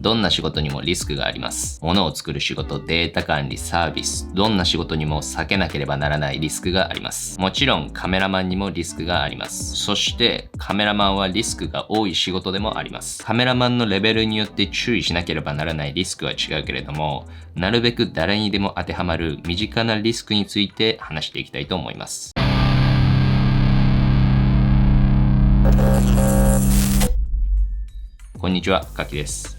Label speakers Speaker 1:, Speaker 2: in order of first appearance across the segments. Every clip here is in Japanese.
Speaker 1: どんな仕事にもリスクがあります。物を作る仕事、データ管理、サービス、どんな仕事にも避けなければならないリスクがあります。もちろんカメラマンにもリスクがあります。そしてカメラマンはリスクが多い仕事でもあります。カメラマンのレベルによって注意しなければならないリスクは違うけれども、なるべく誰にでも当てはまる身近なリスクについて話していきたいと思います。こんにちは、かきです。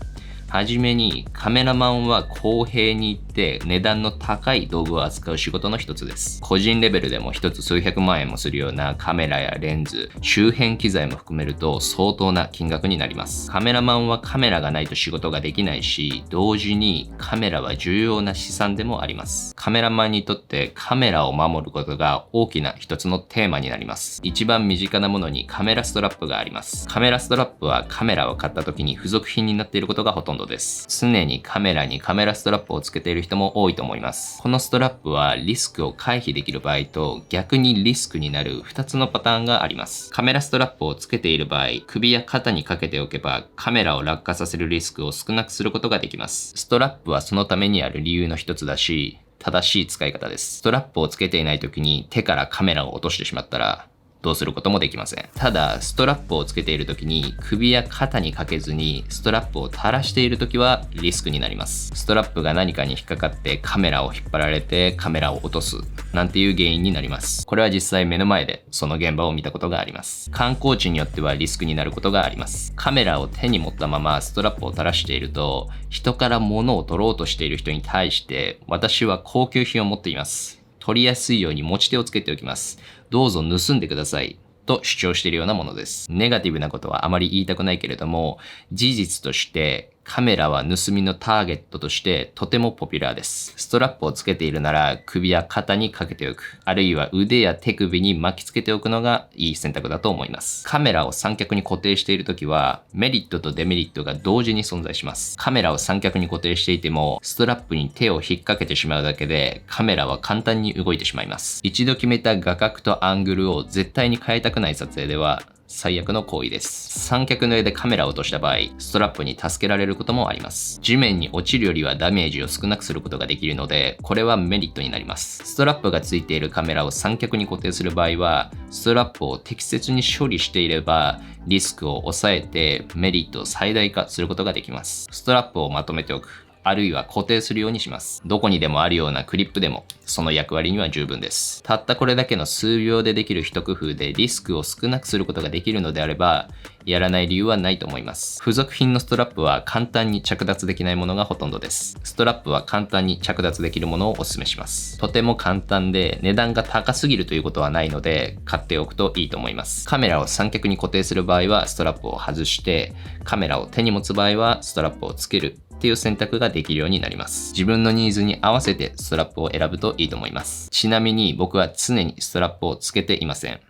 Speaker 1: はじめにカメラマンは公平に言って値段の高い道具を扱う仕事の一つです。個人レベルでも一つ数百万円もするようなカメラやレンズ、周辺機材も含めると相当な金額になります。カメラマンはカメラがないと仕事ができないし、同時にカメラは重要な資産でもあります。カメラマンにとってカメラを守ることが大きな一つのテーマになります。一番身近なものにカメラストラップがあります。カメラストラップはカメラを買った時に付属品になっていることがほとんどです。常にカメラにカメラストラップをつけている人も多いと思います。このストラップはリスクを回避できる場合と逆にリスクになる2つのパターンがあります。カメラストラップをつけている場合、首や肩にかけておけばカメラを落下させるリスクを少なくすることができます。ストラップはそのためにある理由の一つだし、正しい使い方です。ストラップをつけていない時に手からカメラを落としてしまったらどうすることもできません。ただ、ストラップをつけている時に首や肩にかけずにストラップを垂らしている時はリスクになります。ストラップが何かに引っかかってカメラを引っ張られてカメラを落とすなんていう原因になります。これは実際目の前でその現場を見たことがあります。観光地によってはリスクになることがあります。カメラを手に持ったままストラップを垂らしていると、人から物を取ろうとしている人に対して私は高級品を持っています。取りやすいように持ち手をつけておきます。どうぞ盗んでください。と主張しているようなものです。ネガティブなことはあまり言いたくないけれども、事実としてカメラは盗みのターゲットとしてとてもポピュラーです。ストラップをつけているなら首や肩にかけておく、あるいは腕や手首に巻きつけておくのがいい選択だと思います。カメラを三脚に固定しているときはメリットとデメリットが同時に存在します。カメラを三脚に固定していてもストラップに手を引っ掛けてしまうだけでカメラは簡単に動いてしまいます。一度決めた画角とアングルを絶対に変えたくない撮影では最悪の行為です。三脚の上でカメラを落とした場合、ストラップに助けられることもあります。地面に落ちるよりはダメージを少なくすることができるので、これはメリットになります。ストラップがついているカメラを三脚に固定する場合は、ストラップを適切に処理していれば、リスクを抑えてメリットを最大化することができます。ストラップをまとめておく。あるいは固定するようにします。どこにでもあるようなクリップでもその役割には十分です。たったこれだけの数秒でできる一工夫でリスクを少なくすることができるのであれば、やらない理由はないと思います。付属品のストラップは簡単に着脱できないものがほとんどです。ストラップは簡単に着脱できるものをお勧めします。とても簡単で値段が高すぎるということはないので買っておくといいと思います。カメラを三脚に固定する場合はストラップを外して、カメラを手に持つ場合はストラップをつけるっていう選択ができるようになります。自分のニーズに合わせてストラップを選ぶといいと思います。ちなみに僕は常にストラップをつけていません。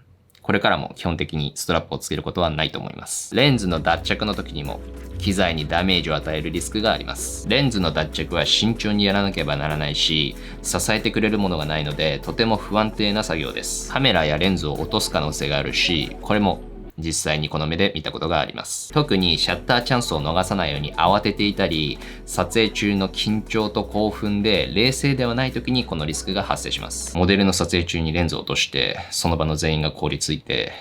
Speaker 1: これからも基本的にストラップをつけることはないと思います。レンズの脱着の時にも機材にダメージを与えるリスクがあります。レンズの脱着は慎重にやらなければならないし、支えてくれるものがないのでとても不安定な作業です。カメラやレンズを落とす可能性があるし、これも実際にこの目で見たことがあります。特にシャッターチャンスを逃さないように慌てていたり、撮影中の緊張と興奮で冷静ではない時にこのリスクが発生します。モデルの撮影中にレンズを落として、その場の全員が凍りついて、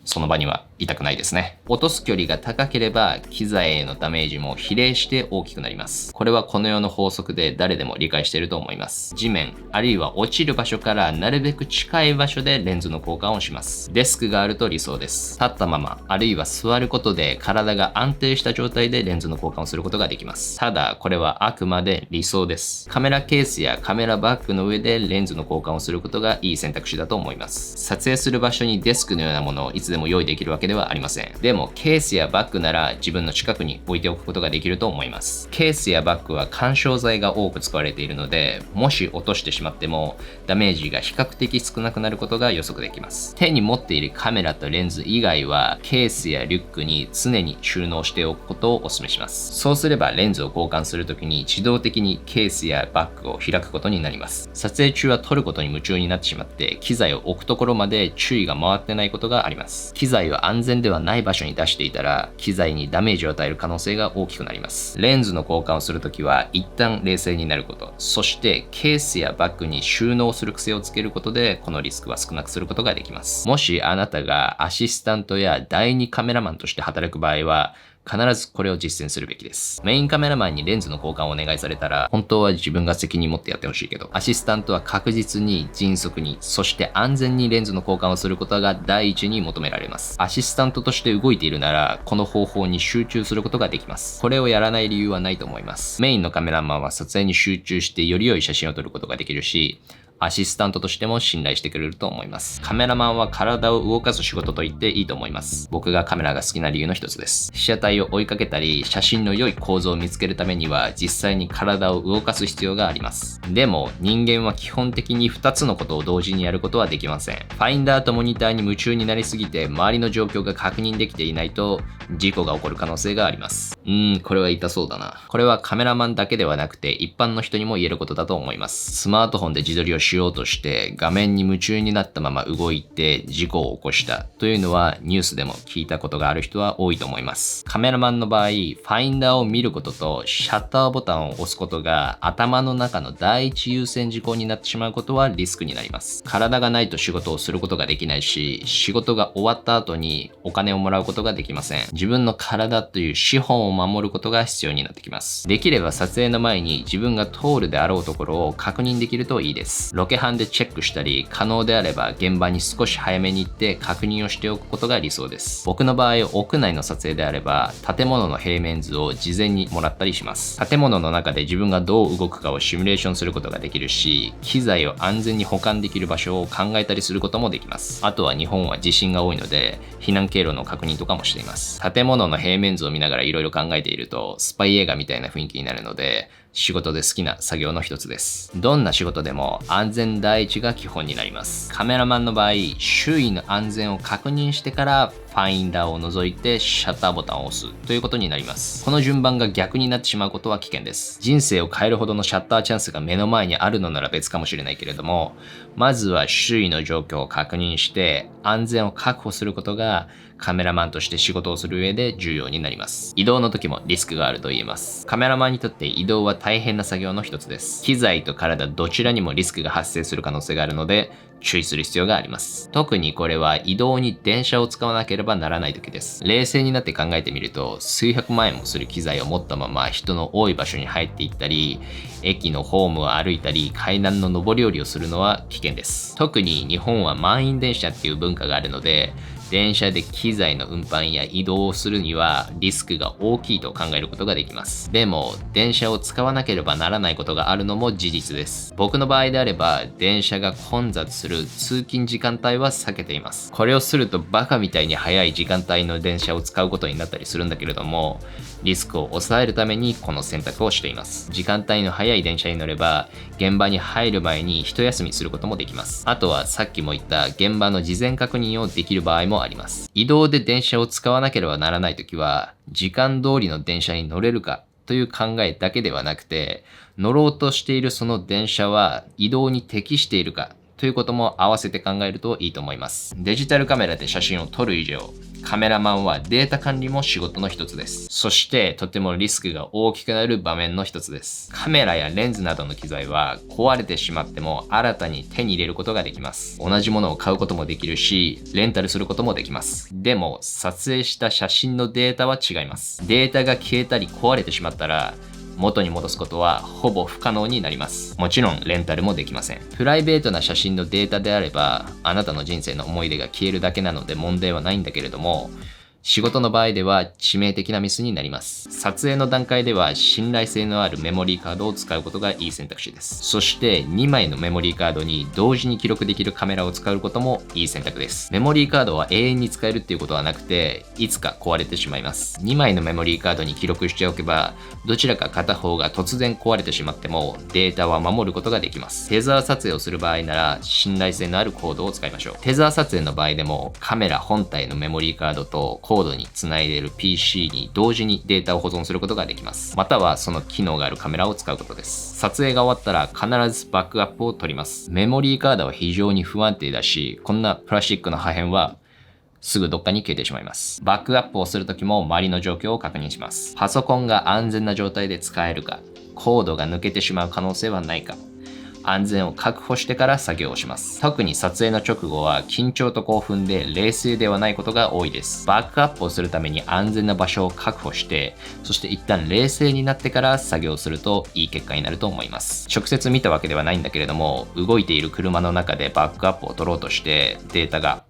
Speaker 1: その場には痛くないですね。落とす距離が高ければ機材へのダメージも比例して大きくなります。これはこの世の法則で誰でも理解していると思います。地面あるいは落ちる場所からなるべく近い場所でレンズの交換をします。デスクがあると理想です。立ったままあるいは座ることで体が安定した状態でレンズの交換をすることができます。ただこれはあくまで理想です。カメラケースやカメラバッグの上でレンズの交換をすることがいい選択肢だと思います。撮影する場所にデスクのようなものをいつでも用意できるわけではありません。でもケースやバッグなら自分の近くに置いておくことができると思います。ケースやバッグは緩衝材が多く使われているので、もし落としてしまってもダメージが比較的少なくなることが予測できます。手に持っているカメラとレンズ以外はケースやリュックに常に収納しておくことをお勧めします。そうすればレンズを交換するときに自動的にケースやバッグを開くことになります。撮影中は撮ることに夢中になってしまって機材を置くところまで注意が回ってないことがあります。機材を安安全ではない場所に出していたら、機材にダメージを与える可能性が大きくなります。レンズの交換をするときは、一旦冷静になること、そしてケースやバッグに収納する癖をつけることで、このリスクは少なくすることができます。もしあなたがアシスタントや第二カメラマンとして働く場合は、必ずこれを実践するべきです。メインカメラマンにレンズの交換をお願いされたら、本当は自分が責任持ってやってほしいけど、アシスタントは確実に迅速に、そして安全にレンズの交換をすることが第一に求められます。アシスタントとして動いているなら、この方法に集中することができます。これをやらない理由はないと思います。メインのカメラマンは撮影に集中してより良い写真を撮ることができるし、アシスタントとしても信頼してくれると思います。カメラマンは体を動かす仕事と言っていいと思います。僕がカメラが好きな理由の一つです。被写体を追いかけたり、写真の良い構造を見つけるためには実際に体を動かす必要があります。でも人間は基本的に2つのことを同時にやることはできません。ファインダーとモニターに夢中になりすぎて周りの状況が確認できていないと事故が起こる可能性があります。これは痛そうだな。これはカメラマンだけではなくて一般の人にも言えることだと思います。スマートフォンで自撮りをしようとして画面に夢中になったまま動いて事故を起こしたというのはニュースでも聞いたことがある人は多いと思います。カメラマンの場合、ファインダーを見ることとシャッターボタンを押すことが頭の中の第一優先事項になってしまうことはリスクになります。体がないと仕事をすることができないし、仕事が終わった後にお金をもらうことができません。自分の体という資本を守ることが必要になってきます。できれば撮影の前に自分が通るであろうところを確認できるといいです。ロケハンでチェックしたり、可能であれば現場に少し早めに行って確認をしておくことが理想です。僕の場合、屋内の撮影であれば建物の平面図を事前にもらったりします。建物の中で自分がどう動くかをシミュレーションすることができるし、機材を安全に保管できる場所を考えたりすることもできます。あとは日本は地震が多いので避難経路の確認とかもしています。建物の平面図を見ながらいろいろ考えているとスパイ映画みたいな雰囲気になるので、仕事で好きな作業の一つです。どんな仕事でも安全第一が基本になります。カメラマンの場合、周囲の安全を確認してからファインダーを除いてシャッターボタンを押すということになります。この順番が逆になってしまうことは危険です。人生を変えるほどのシャッターチャンスが目の前にあるのなら別かもしれないけれども、まずは周囲の状況を確認して安全を確保することがカメラマンとして仕事をする上で重要になります。移動の時もリスクがあると言えます。カメラマンにとって移動は大変な作業の一つです。機材と体どちらにもリスクが発生する可能性があるので注意する必要があります。特にこれは移動に電車を使わなければならない時です。冷静になって考えてみると、数百万円もする機材を持ったまま人の多い場所に入っていったり、駅のホームを歩いたり、階段の上り下りをするのは危険です。特に日本は満員電車っていう文化があるので、電車で機材の運搬や移動をするにはリスクが大きいと考えることができます。でも、電車を使わなければならないことがあるのも事実です。僕の場合であれば、電車が混雑する通勤時間帯は避けています。これをするとバカみたいに早い時間帯の電車を使うことになったりするんだけれども、リスクを抑えるためにこの選択をしています。時間帯の早い電車に乗れば、現場に入る前に一休みすることもできます。あとはさっきも言った現場の事前確認をできる場合もあります。移動で電車を使わなければならないときは、時間通りの電車に乗れるかという考えだけではなくて、乗ろうとしているその電車は移動に適しているかということも合わせて考えるといいと思います。デジタルカメラで写真を撮る以上、カメラマンはデータ管理も仕事の一つです。そしてとてもリスクが大きくなる場面の一つです。カメラやレンズなどの機材は壊れてしまっても新たに手に入れることができます。同じものを買うこともできるし、レンタルすることもできます。でも撮影した写真のデータは違います。データが消えたり壊れてしまったら元に戻すことはほぼ不可能になります。もちろんレンタルもできません。プライベートな写真のデータであれば、あなたの人生の思い出が消えるだけなので問題はないんだけれども、仕事の場合では致命的なミスになります。撮影の段階では信頼性のあるメモリーカードを使うことがいい選択肢です。そして2枚のメモリーカードに同時に記録できるカメラを使うこともいい選択です。メモリーカードは永遠に使えるっていうことはなくて、いつか壊れてしまいます。2枚のメモリーカードに記録しておけば、どちらか片方が突然壊れてしまってもデータは守ることができます。テザー撮影をする場合なら信頼性のあるコードを使いましょう。テザー撮影の場合でもカメラ本体のメモリーカードとコードにつないでいる PC に同時にデータを保存することができます。またはその機能があるカメラを使うことです。撮影が終わったら必ずバックアップを取ります。メモリーカードは非常に不安定だし、こんなプラスチックの破片はすぐどっかに消えてしまいます。バックアップをするときも周りの状況を確認します。パソコンが安全な状態で使えるか、コードが抜けてしまう可能性はないか、安全を確保してから作業をします。特に撮影の直後は緊張と興奮で冷静ではないことが多いです。バックアップをするために安全な場所を確保して、そして一旦冷静になってから作業するといい結果になると思います。直接見たわけではないんだけれども、動いている車の中でバックアップを取ろうとしてデータが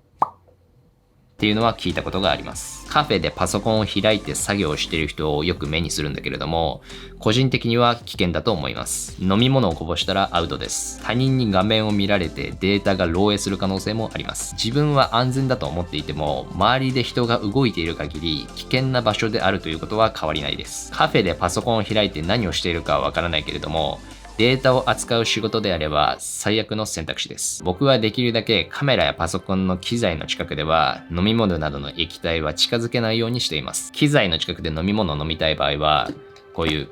Speaker 1: っていうのは聞いたことがあります。カフェでパソコンを開いて作業をしている人をよく目にするんだけれども、個人的には危険だと思います。飲み物をこぼしたらアウトです。他人に画面を見られてデータが漏洩する可能性もあります。自分は安全だと思っていても、周りで人が動いている限り危険な場所であるということは変わりないです。カフェでパソコンを開いて何をしているかはわからないけれども、データを扱う仕事であれば最悪の選択肢です。僕はできるだけカメラやパソコンの機材の近くでは飲み物などの液体は近づけないようにしています。機材の近くで飲み物を飲みたい場合は、こういう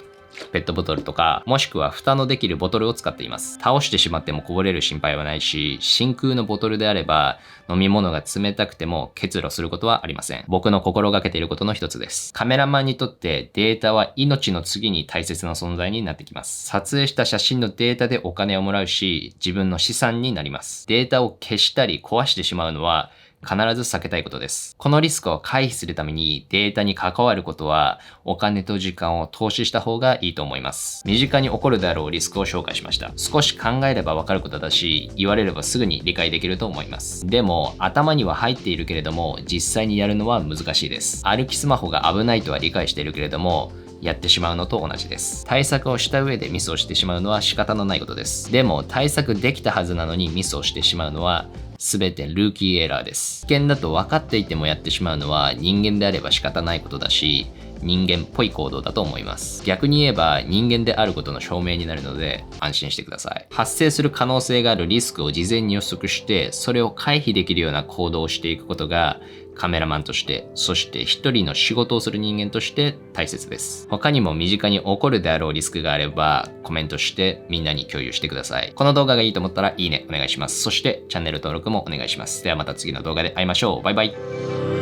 Speaker 1: ペットボトルとか、もしくは蓋のできるボトルを使っています。倒してしまってもこぼれる心配はないし、真空のボトルであれば、飲み物が冷たくても結露することはありません。僕の心がけていることの一つです。カメラマンにとってデータは命の次に大切な存在になってきます。撮影した写真のデータでお金をもらうし、自分の資産になります。データを消したり壊してしまうのは、必ず避けたいことです。このリスクを回避するためにデータに関わることはお金と時間を投資した方がいいと思います。身近に起こるであろうリスクを紹介しました。少し考えればわかることだし、言われればすぐに理解できると思います。でも頭には入っているけれども実際にやるのは難しいです。歩きスマホが危ないとは理解しているけれども、やってしまうのと同じです。対策をした上でミスをしてしまうのは仕方のないことです。でも対策できたはずなのにミスをしてしまうのは全てルーキーエラーです。危険だと分かっていてもやってしまうのは人間であれば仕方ないことだし、人間っぽい行動だと思います。逆に言えば人間であることの証明になるので安心してください。発生する可能性があるリスクを事前に予測して、それを回避できるような行動をしていくことがカメラマンとして、そして一人の仕事をする人間として大切です。他にも身近に起こるであろうリスクがあればコメントしてみんなに共有してください。この動画がいいと思ったらいいねお願いします。そしてチャンネル登録もお願いします。ではまた次の動画で会いましょう。バイバイ。